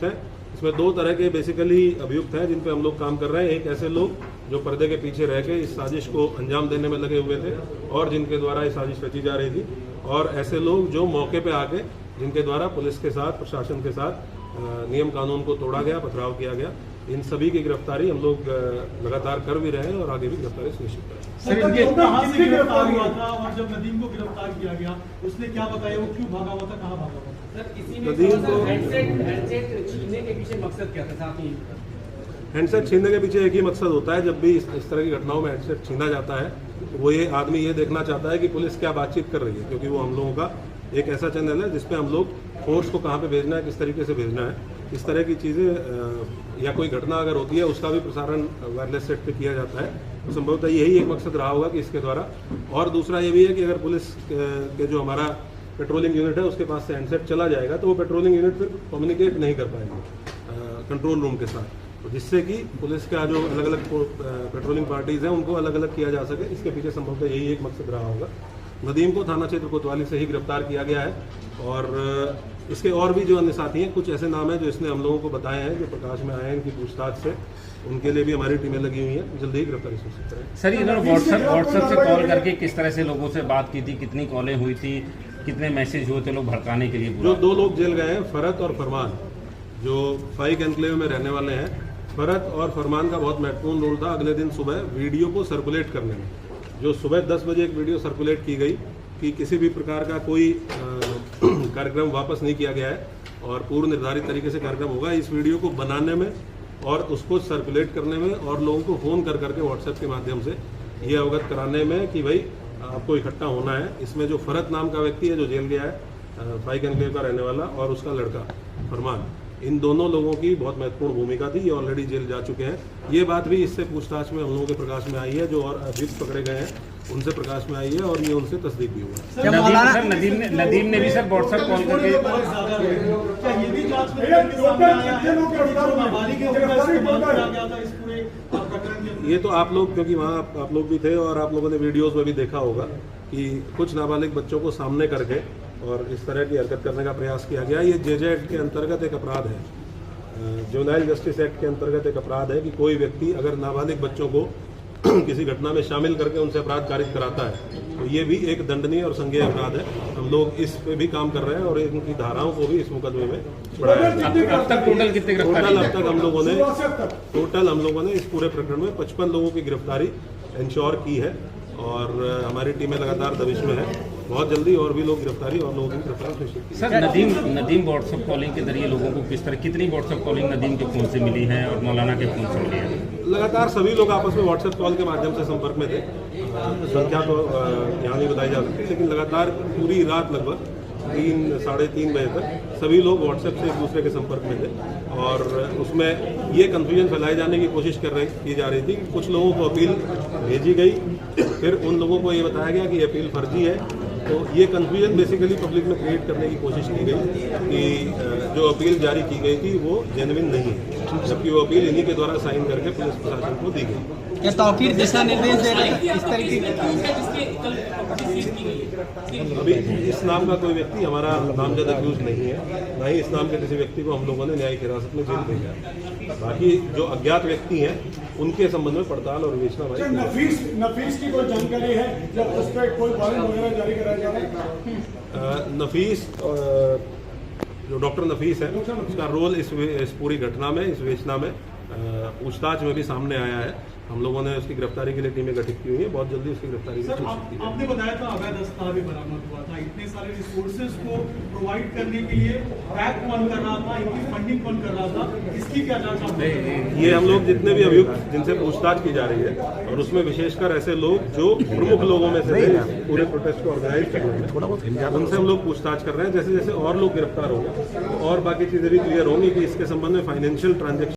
है। इसमें दो तरह के बेसिकली अभियुक्त हैं जिन पे हम लोग काम कर रहे हैं। एक ऐसे लोग जो पर्दे के पीछे रह के इस साजिश को अंजाम देने में लगे हुए थे और जिनके द्वारा ये साजिश रची जा रही थी, और ऐसे लोग जो मौके पे आके जिनके द्वारा पुलिस के साथ, प्रशासन के साथ नियम कानून को तोड़ा गया, पथराव किया गया। इन सभी की गिरफ्तारी हम लोग लगातार कर भी रहे हैं और आगे भी गिरफ्तारी सुनिश्चित करें। सर, इनके कहां से गिरफ्तार हुआ था और जब नदीम को गिरफ्तार किया गया उसने क्या बताया, वो क्यों भागा हुआ था, कहां भागा हुआ था? सर, इसी में हैंडसेट छीनने के पीछे मकसद क्या था? साथ ही हैंडसेट छीनने के पीछे एक ही मकसद होता है। जब भी इस तरह की घटनाओं में हैंडसेट छीना जाता है तो वो ये आदमी ये देखना चाहता है कि पुलिस क्या बातचीत कर रही है, क्योंकि वो हम लोगों का एक ऐसा चैनल है जिसपे हम लोग फोर्स को कहाँ पे भेजना है, किस तरीके से भेजना है, इस तरह की चीज़ें या कोई घटना अगर होती है उसका भी प्रसारण वायरलेस सेट पे किया जाता है। तो संभवतः यही एक मकसद रहा होगा कि इसके द्वारा। और दूसरा ये भी है कि अगर पुलिस के जो हमारा पेट्रोलिंग यूनिट है उसके पास से हैंडसेट चला जाएगा तो वो पेट्रोलिंग यूनिट फिर कम्युनिकेट नहीं कर पाएंगे कंट्रोल रूम के साथ, तो जिससे कि पुलिस का जो अलग अलग पेट्रोलिंग पार्टीज हैं उनको अलग अलग किया जा सके। इसके पीछे संभवतः यही एक मकसद रहा होगा। नदीम को थाना क्षेत्र कोतवाली से ही गिरफ्तार किया गया है और इसके और भी जो अन्य साथी हैं, कुछ ऐसे नाम हैं जो इसने हम लोगों को बताए हैं, जो प्रकाश में आए हैं इनकी पूछताछ से, उनके लिए भी हमारी टीमें लगी हुई हैं। जल्दी ही गिरफ्तारी सुनिश्चित करें। सर, इन्होंने व्हाट्सएप से कॉल करके किस तरह से लोगों से बात की थी, कितनी कॉलें हुई थी, कितने मैसेज हुए थे लोग भड़काने के लिए? जो दो लोग जेल गए हैं, फरत और फरमान, जो फाइक एनक्लेव में रहने वाले हैं, फरत और फरमान का बहुत महत्वपूर्ण रोल था अगले दिन सुबह वीडियो को सर्कुलेट करने में। जो सुबह 10 बजे एक वीडियो सर्कुलेट की गई कि किसी भी प्रकार का कोई कार्यक्रम वापस नहीं किया गया है और पूर्व निर्धारित तरीके से कार्यक्रम होगा, इस वीडियो को बनाने में और उसको सर्कुलेट करने में और लोगों को फ़ोन कर करके व्हाट्सएप के माध्यम से ये अवगत कराने में कि भाई आपको इकट्ठा होना है। इसमें जो फरत नाम का व्यक्ति है जो जेल गया है, फाइक एनक्लेव का रहने वाला, और उसका लड़का फरमान, इन दोनों लोगों की बहुत महत्वपूर्ण भूमिका थी। ये ऑलरेडी जेल जा चुके हैं। ये बात भी इससे पूछताछ में हम लोगों के प्रकाश में आई है। जो और अभियुक्त पकड़े गए हैं उनसे प्रकाश में आई है और ये उनसे तस्दीक भी हुआ है। नदीम ने भी सर व्हाट्सएप कॉल करके क्या ये भी जांच में सामने आया है कि जो नाबालिग है उनका इस्तेमाल किया गया था इस पूरे प्रकरण के? ये तो आप लोग, क्योंकि वहाँ आप लोग भी थे और आप लोगों ने वीडियोस में भी देखा होगा कि कुछ नाबालिग बच्चों को सामने करके और इस तरह की हरकत करने का प्रयास किया गया। ये जेजे एक्ट के अंतर्गत एक अपराध है, जुवेनाइल जस्टिस एक्ट के अंतर्गत एक अपराध है कि कोई व्यक्ति अगर नाबालिग बच्चों को किसी घटना में शामिल करके उनसे अपराध कारित कराता है तो ये भी एक दंडनीय और संज्ञेय अपराध है। हम लोग इस पे भी काम कर रहे हैं और इनकी धाराओं को भी इस मुकदमे में बढ़ाया है। अब तक टोटल कितने गिरफ्तारी? अब तक हम लोगों ने इस पूरे प्रकरण में 55 लोगों की गिरफ्तारी इंश्योर की है और हमारी टीमें लगातार दबिश में है। बहुत जल्दी और भी लोग गिरफ्तारी और लोगों की गिरफ्तारी सुनिश्चित की। सर, नदीम व्हाट्सएप कॉलिंग के जरिए लोगों को किस तरह, कितनी व्हाट्सएप कॉलिंग नदीम के फोन से मिली है और मौलाना के फोन से मिली है? लगातार सभी लोग आपस में व्हाट्सएप कॉल के माध्यम से संपर्क में थे। संख्या तो यहाँ नहीं बताई जा सकती, लेकिन लगातार पूरी रात लगभग 3 साढ़े 3 बजे तक सभी लोग व्हाट्सएप से एक दूसरे के संपर्क में थे और उसमें ये कन्फ्यूजन फैलाए जाने की कोशिश की जा रही थी कि कुछ लोगों को अपील भेजी गई, फिर उन लोगों को ये बताया गया कि अपील फर्जी है। तो ये कन्फ्यूजन बेसिकली पब्लिक में क्रिएट करने की कोशिश की गई कि जो अपील जारी की गई थी वो जेन्युइन नहीं है, जबकि वो अपील इन्हीं के द्वारा साइन करके पुलिस प्रशासन को दी गई। क्या तौकीर दिशा निर्देश दे रहे हैं इस तरीके अभी इस नाम का कोई व्यक्ति हमारा नामजद अक्यूज नहीं है, ना ही इस नाम के किसी व्यक्ति को हम लोगों ने न्यायिक हिरासत में जेल भेजा है। बाकी जो अज्ञात व्यक्ति हैं उनके संबंध में पड़ताल और विवेचना नफीस की कोई जानकारी है जब उस पर कोई वारंट वगैरह जारी कराया जा रहा है? नफीस जो डॉक्टर नफीस है उसका रोल इस पूरी घटना में, इस विवेचना में, पूछताछ में भी सामने आया है। हम लोगों ने उसकी गिरफ्तारी के लिए टीमें गठित की हुई है। बहुत जल्दी उसकी गिरफ्तारी की आपने बताया था अवैध अस्तार भी बरामद हुआ था, इतने सारे रिसोर्सेज को प्रोवाइड करने के लिए पैक कौन कर रहा था, इनकी फंडिंग कौन कर रहा था, इसकी क्या जांच आपने? ये हम लोग जितने भी अभियुक्त जिनसे पूछताछ की जा रही है और उसमें विशेषकर ऐसे लोग जो प्रमुख लोगों में से थे पूरे प्रोटेस्ट को ऑर्गेनाइज करने में, उनसे हम लोग पूछताछ कर रहे हैं। जैसे जैसे और लोग गिरफ्तार होंगे और बाकी चीजें भी क्लियर होंगी कि इसके संबंध में फाइनेंशियल ट्रांजेक्शन